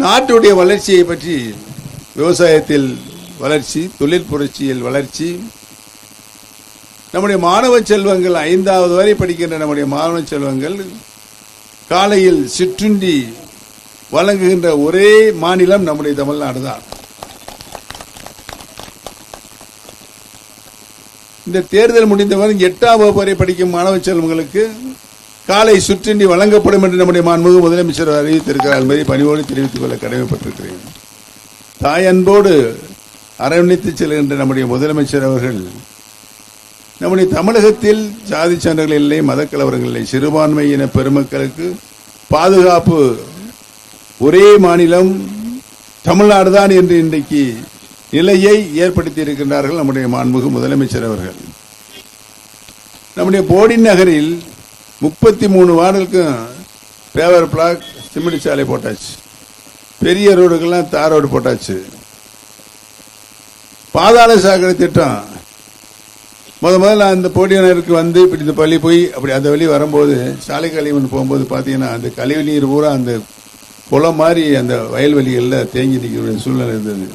நாட்டுடைய வளர்ச்சியை பற்றி, விவசாயத்தில் வளர்ச்சி, தொழில் புரட்சியில் வளர்ச்சி, நம்முடைய மாணவ செல்வங்கள் 5வது வரை படிக்கின்ற நம்முடைய மாணவ செல்வங்கள் காலையில் சிற்றுண்டி வழங்குகின்ற ஒரே மாநிலம் நம்முடைய தமிழ்நாடு தான். இந்த தேர்தல் முடிந்தவரை 8ஆம் வகுப்பு வரை படிக்கும் மாணவ செல்வங்களுக்கு காலை சுற்றுண்டி வழங்கப்படும் என்று நம்முடைய மாண்புமிகு முதலமைச்சர் அறிவித்திருக்கிறார் என்பதை பணிவோடு தெரிவித்துக் கொள்ள கடமைப்பட்டிருக்கிறேன். தாய் அன்போடு அரவணைத்து செல்கின்ற நம்முடைய முதலமைச்சர் அவர்கள் நம்முடைய தமிழகத்தில் சாதி சான்றுகள் இல்லை, மதக்கலவரங்கள் இல்லை, சிறுபான்மையின பெருமக்களுக்கு பாதுகாப்பு ஒரே மாநிலம் தமிழ்நாடு தான் என்று இன்றைக்கு நிலையை ஏற்படுத்தி இருக்கின்றார்கள் நம்முடைய மாண்புமிகு முதலமைச்சர் அவர்கள். நம்முடைய போடி நகரில் 33 வார்டுகளுக்கும் பேவர் பிளாக் சிமெண்ட் சாலை போட்டாச்சு, பெரிய ரோடுகள்லாம் தார் ரோடு போட்டாச்சு. பாதாள சாக்கடை திட்டம் முதல்ல அந்த போடியானருக்கு வந்து இப்படி இந்த பள்ளி போய் அப்படி அந்த வழி வரும்போது சாலை கழிவு போகும்போது பார்த்தீங்கன்னா அந்த கழிவு நீர் பூரா அந்த குளம் மாதிரி அந்த வயல்வெளிகளில் தேங்கி நிற்கிற சூழ்நிலை இருந்தது.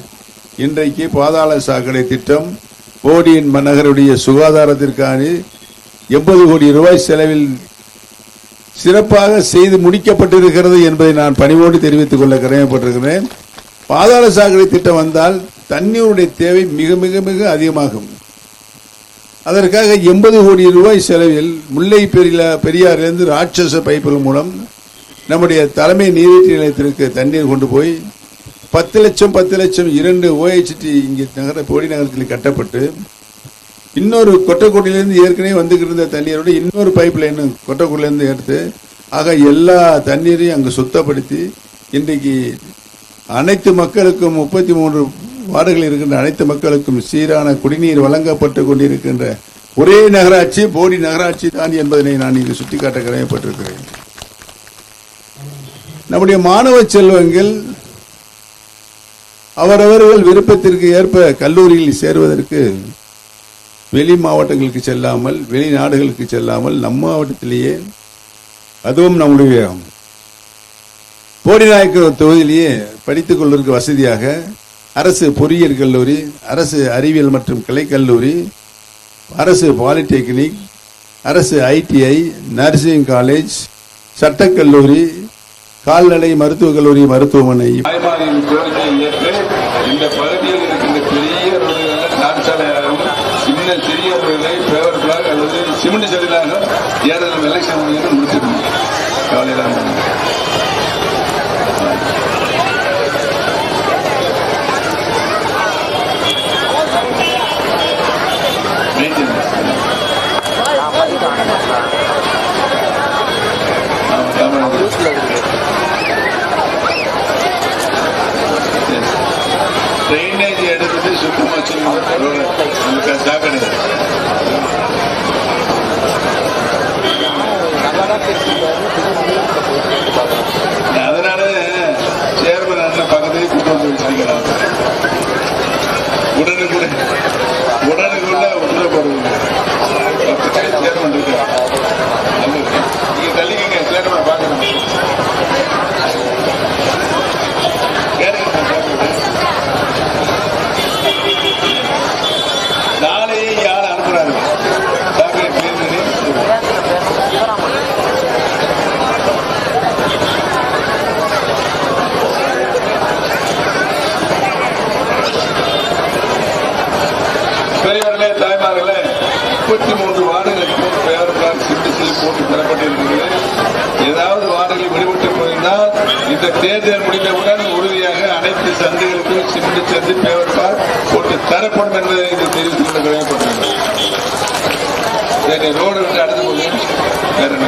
இன்றைக்கு பாதாள சாக்கடை திட்டம் போடியின் நகருடைய சுகாதாரத்திற்கான 80 கோடி ரூபாய் செலவில் சிறப்பாக செய்து முடிக்கப்பட்டிருக்கிறது என்பதை நான் பணிவோடு தெரிவித்துக் கொள்ள கடமைப்பட்டிருக்கிறேன். பாதாள சாக்கடை திட்டம் வந்தால் தண்ணீருடைய தேவை மிக மிக மிக அதிகமாகும். அதற்காக 80 கோடி ரூபாய் செலவில் முல்லை பெரியாறிலிருந்து ராட்சச பைப்புகள் மூலம் நம்முடைய தலைமை நீரேற்று நிலையத்திற்கு தண்ணீர் கொண்டு போய் 10 லட்சம் 2 OHT இங்கே போடி நகரத்தில் கட்டப்பட்டு இன்னொரு கொட்டக்குடியிலிருந்து ஏற்கனவே வந்துகிட்டு இருந்த தண்ணீரோட இன்னொரு பைப் லைன் கொட்டக்குடியிலிருந்து எடுத்து ஆக எல்லா தண்ணீரையும் அங்கு சுத்தப்படுத்தி இன்றைக்கு அனைத்து மக்களுக்கும் 33 வார்டுகள் இருக்கின்ற அனைத்து மக்களுக்கும் சீரான குடிநீர் வழங்கப்பட்டு கொண்டிருக்கின்ற ஒரே நகராட்சி போடி நகராட்சி தான் என்பதனை நான் இங்கு சுட்டிக்காட்ட கடமைப்பட்டிருக்கிறேன். நம்முடைய மாணவ செல்வங்கள் அவரவர்கள் விருப்பத்திற்கு ஏற்ப கல்லூரியில் சேருவதற்கு வெளி மாவட்டங்களுக்கு செல்லாமல், வெளிநாடுகளுக்கு செல்லாமல் நம் மாவட்டத்திலேயே, அதுவும் நம்முடைய போடிநாயக்கர் தொகுதியிலேயே படித்துக் கொள்வதற்கு வசதியாக அரசு பொறியியல் கல்லூரி, அரசு அறிவியல் மற்றும் கலை கல்லூரி, அரசு பாலிடெக்னிக், அரசு ITI, நர்சிங் காலேஜ், சட்டக்கல்லூரி, கால்நடை மருத்துவக் கல்லூரி, மருத்துவமனை இந்த பகுதியில் இருக்கின்ற பெரிய சின்ன சிறிய பேவர் பிளாக் அல்லது சிமெண்ட் செடிலாக ஏதாவது எலெக்ஷன் முடிச்சிருக்கணும். காலையில் ட்ரைனேஜ் எடுத்துட்டு சுத்தமா வச்சு சாக்கடை அதனால சேர்மன் அண்ணன் பக்கத்தையே கூட்டு வந்து வச்சிருக்கிறாங்க. உடனுக்குள்ள உத்தரப்படுது சேர்மன் இருக்கு. நீங்க தள்ளிக்கங்க, சேர்மன் பார்க்கணும். நாளையே யார் அனுப்புறாங்க சாக்கடை கிளீன் பண்ணி பெரியவர்களே, தாய்மார்களே, 33 வார்டுகளுக்கு பேவர் பிளாக் சிட்டிசில் போட்டு பெறப்பட்டிருக்கிறது. ஏதாவது வார்டுகளில் விடுபட்டு போயிருந்தால் இந்த தேர்தல் முடிந்தவுடன் உறுதியாக அனைத்து சந்தைகளுக்கும் சிமெண்ட் சேர்ந்து பேவர் பிளாக் போட்டு தரப்படும் என்பதை தெரிவித்துக் கொள்ள கடமைப்பட்டிருக்கிறது. ரோடு விட்டு அடுத்து போகுது வேற என்ன